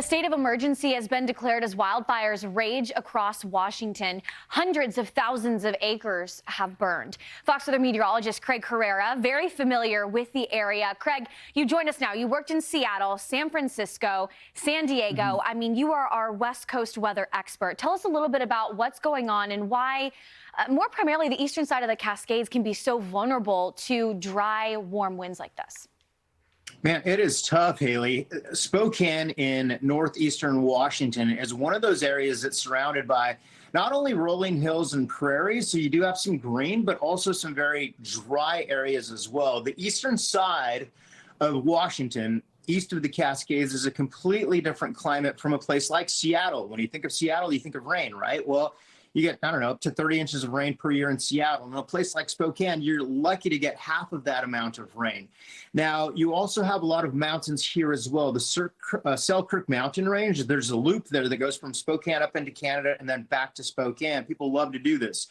A state of emergency has been declared as wildfires rage across Washington. Hundreds of thousands of acres have burned. Fox Weather Meteorologist Craig Herrara, very familiar with the area. Craig, you join us now. You worked in Seattle, San Francisco, San Diego. I mean, you are our West Coast weather expert. Tell us a little bit about what's going on and why, more primarily, the eastern side of the Cascades can be so vulnerable to dry, warm winds like this. Man, it is tough, Haley. Spokane in northeastern Washington is one of those areas that's surrounded by not only rolling hills and prairies, so you do have some green, but also some very dry areas as well. The eastern side of Washington, east of the Cascades, is a completely different climate from a place like Seattle. When you think of Seattle, you think of rain, right? Well, you get, I don't know, up to 30 inches of rain per year in Seattle. In a place like Spokane, you're lucky to get half of that amount of rain. Now, you also have a lot of mountains here as well. The Selkirk Mountain Range, there's a loop there that goes from Spokane up into Canada and then back to Spokane. People love to do this.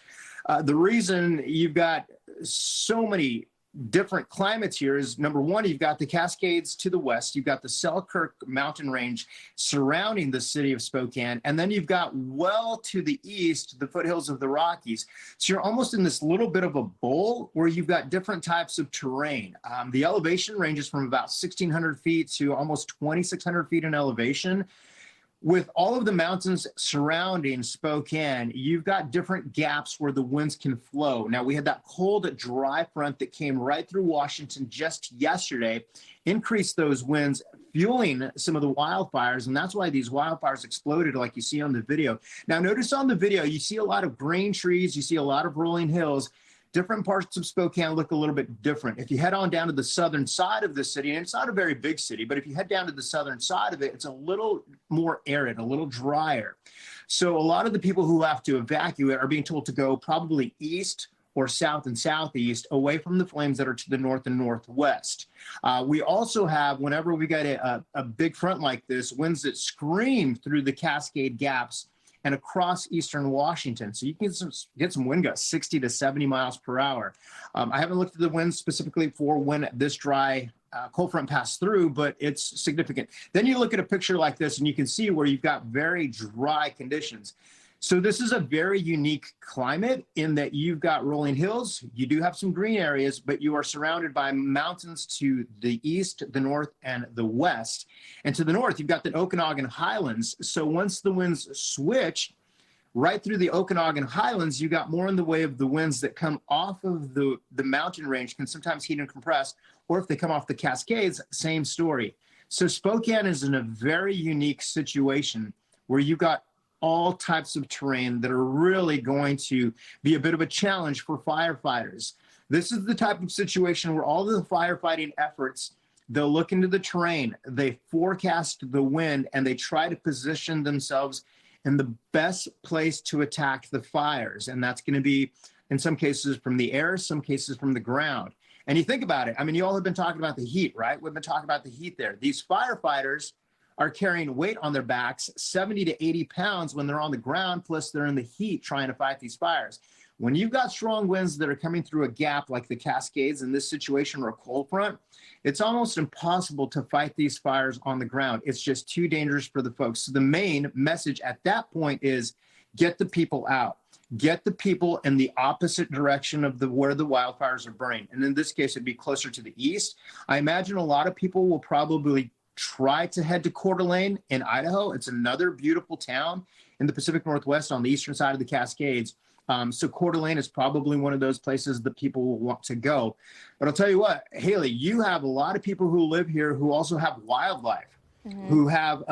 The reason you've got so many different climates here is, number one, you've got the Cascades to the west, you've got the Selkirk Mountain Range surrounding the city of Spokane, and then you've got well to the east, the foothills of the Rockies. So you're almost in this little bit of a bowl where you've got different types of terrain. The elevation ranges from about 1,600 feet to almost 2,600 feet in elevation. With all of the mountains surrounding Spokane, you've got different gaps where the winds can flow. Now, we had that cold, dry front that came right through Washington just yesterday, increased those winds, fueling some of the wildfires, and that's why these wildfires exploded like you see on the video. Now, notice on the video, you see a lot of green trees, you see a lot of rolling hills. Different parts of Spokane look a little bit different. If you head on down to the southern side of the city, and it's not a very big city, but if you head down to the southern side of it, it's a little more arid, a little drier. So a lot of the people who have to evacuate are being told to go probably east or south and southeast, away from the flames that are to the north and northwest. We also have, whenever we get a big front like this, winds that scream through the Cascade gaps and across eastern Washington. So you can get some wind gusts, 60 to 70 miles per hour. I haven't looked at the winds specifically for when this dry cold front passed through, but it's significant. Then you look at a picture like this and you can see where you've got very dry conditions. So this is a very unique climate in that you've got rolling hills, you do have some green areas, but you are surrounded by mountains to the east, the north, and the west. And to the north, you've got the Okanagan Highlands. So once the winds switch right through the Okanagan Highlands, you got more in the way of the winds that come off of the mountain range, can sometimes heat and compress, or if they come off the Cascades, same story. So Spokane is in a very unique situation where you've got all types of terrain that are really going to be a bit of a challenge for firefighters. This is the type of situation where all the firefighting efforts, they'll look into the terrain, they forecast the wind, and they try to position themselves in the best place to attack the fires. And that's going to be, in some cases, from the air, some cases from the ground. And you think about it, I mean, you all have been talking about the heat, right? We've been talking about the heat there. These firefighters are carrying weight on their backs, 70 to 80 pounds when they're on the ground, plus they're in the heat trying to fight these fires. When you've got strong winds that are coming through a gap like the Cascades in this situation, or a cold front, it's almost impossible to fight these fires on the ground. It's just too dangerous for the folks. So the main message at that point is get the people out. Get the people in the opposite direction of where the wildfires are burning. And in this case, it'd be closer to the east. I imagine a lot of people will probably try to head to Coeur d'Alene in Idaho. It's another beautiful town in the Pacific Northwest on the eastern side of the Cascades. So Coeur d'Alene is probably one of those places that people will want to go. But I'll tell you what, Haley, you have a lot of people who live here who also have wildlife, who have,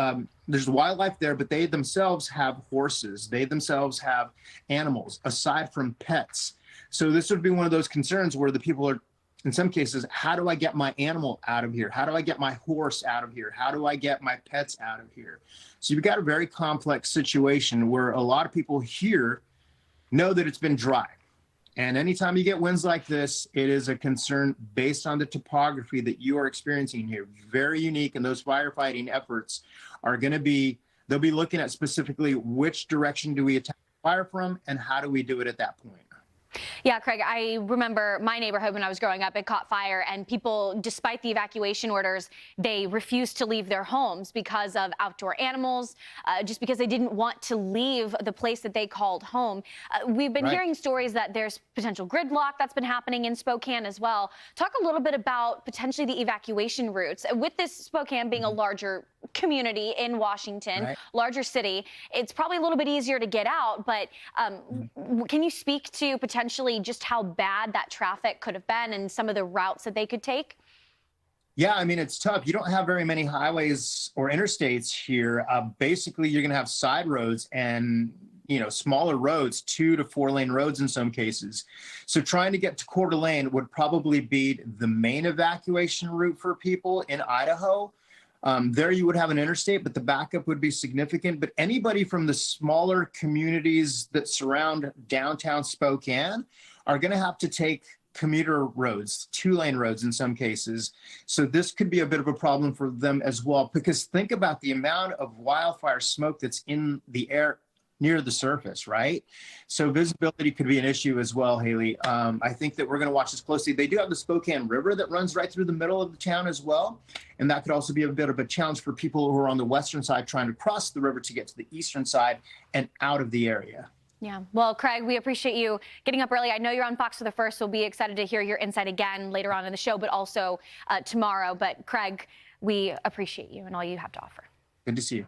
there's wildlife there, but they themselves have horses. They themselves have animals, aside from pets. So this would be one of those concerns where the people are, in some cases, how do I get my animal out of here? How do I get my horse out of here? How do I get my pets out of here? So you've got a very complex situation where a lot of people here know that it's been dry. And anytime you get winds like this, it is a concern based on the topography that you are experiencing here. Very unique, and those firefighting efforts are going to be, they'll be looking at specifically which direction do we attack fire from and how do we do it at that point. Yeah, Craig, I remember my neighborhood when I was growing up, it caught fire, and people, despite the evacuation orders, they refused to leave their homes because of outdoor animals, just because they didn't want to leave the place that they called home. We've been Right. hearing stories that there's potential gridlock that's been happening in Spokane as well. Talk a little bit about potentially the evacuation routes. With this Spokane being a larger community in Washington, Right. larger city, it's probably a little bit easier to get out, but can you speak to potentially just how bad that traffic could have been and some of the routes that they could take? Yeah, I mean, it's tough. You don't have very many highways or interstates here. Basically, you're going to have side roads and, smaller roads, 2 to 4 lane roads in some cases. So trying to get to Coeur d'Alene would probably be the main evacuation route for people in Idaho. There you would have an interstate, but the backup would be significant. But anybody from the smaller communities that surround downtown Spokane are going to have to take commuter roads, 2 lane roads in some cases. So this could be a bit of a problem for them as well, because think about the amount of wildfire smoke that's in the air near the surface, right? So visibility could be an issue as well, Haley. I think that we're going to watch this closely. They do have the Spokane River that runs right through the middle of the town as well. And that could also be a bit of a challenge for people who are on the western side trying to cross the river to get to the eastern side and out of the area. Yeah. Well, Craig, we appreciate you getting up early. I know you're on Fox for the First, so we'll be excited to hear your insight again later on in the show, but also tomorrow. But Craig, we appreciate you and all you have to offer. Good to see you.